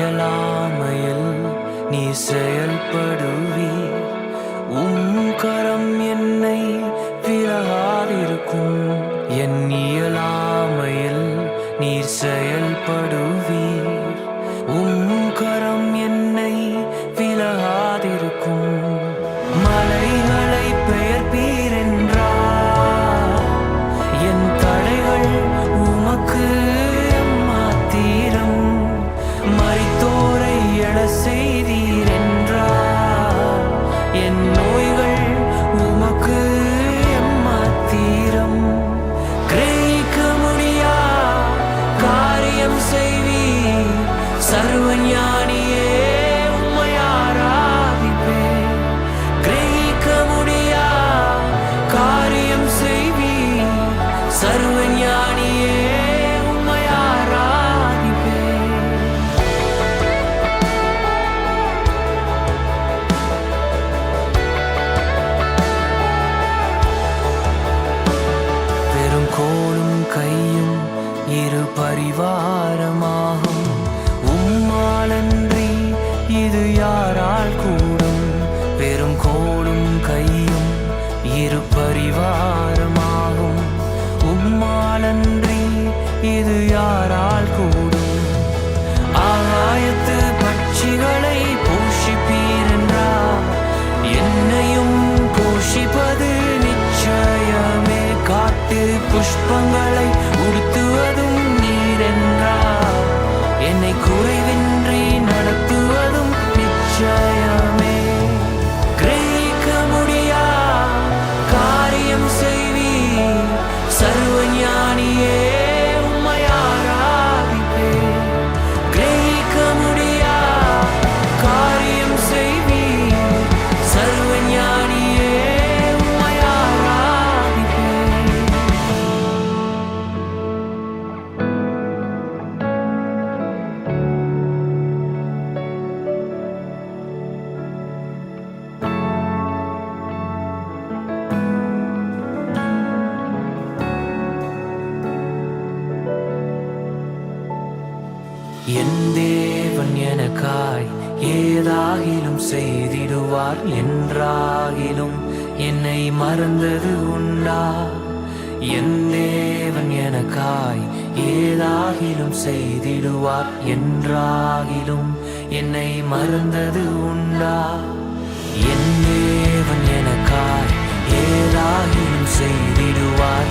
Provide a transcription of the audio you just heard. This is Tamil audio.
இயலாமையில் நீ செயல்படுவீர். கரம் என்னை விலகாதிருக்கும். என் இயலாமையில் நீர் செயல்படுவீர். கரம் என்னை விலகாதிருக்கும். மலைகளை பெயர்ப்பீர் என்றார். என் தடைகள் உமக்கு எம்மாத்திரம். மரித்தோரை எழ செய்தீர் என்றார். என் நோய்கள் உமக்கு எம்மாத்திரம். கிரகிக்க முடியா காரியம் செய்வீர். சர்வஞானியே உம்மை ஆராதிப்பேன். கிரகிக்க முடியா காரியம் செய்வீர். சர்வஞானியே உம்மை ஆராதிப்பேன். பெரும் கோலும் கையும் இரு பரிவாரமாகும். உம்மாலன்றி இது யாரால் கூடும்? பெரும் கோலும் கையும் இரு பரிவாரமாகும். உம்மாலன்றி இது யாரால் கூடும்? ஆகாயத்து பட்சிகளை போஷிப்பீர் என்றார். என்னையும் போஷிப்பது நிச்சயமே. காட்டு புஷ்பங்களை உடுத்துவதும் நீர் என்றார். என்னை குறைவின்றி நடத்துவதும் நிச்சயமே. கிரகிக்க முடியா காரியம் செய்வீர். சர்வஞானியே உம்மை ஆராதிப்பேன். கிரகிக்க முடியா காரியம் செய்வீர். சர்வஞானியே உம்மை ஆராதிப்பேன். என் தேவன் எனக்காய் ஏதாகிலும் செய்திடுவார். என்றாகிலும் என்னை மறந்தது உண்டா? என் தேவன் எனக்காய் ஏதாகிலும் செய்திடுவார். என்றாகிலும் என்னை மறந்தது உண்டா? என் தேவன் எனக்காய் ஏதாகிலும் செய்திடுவார்.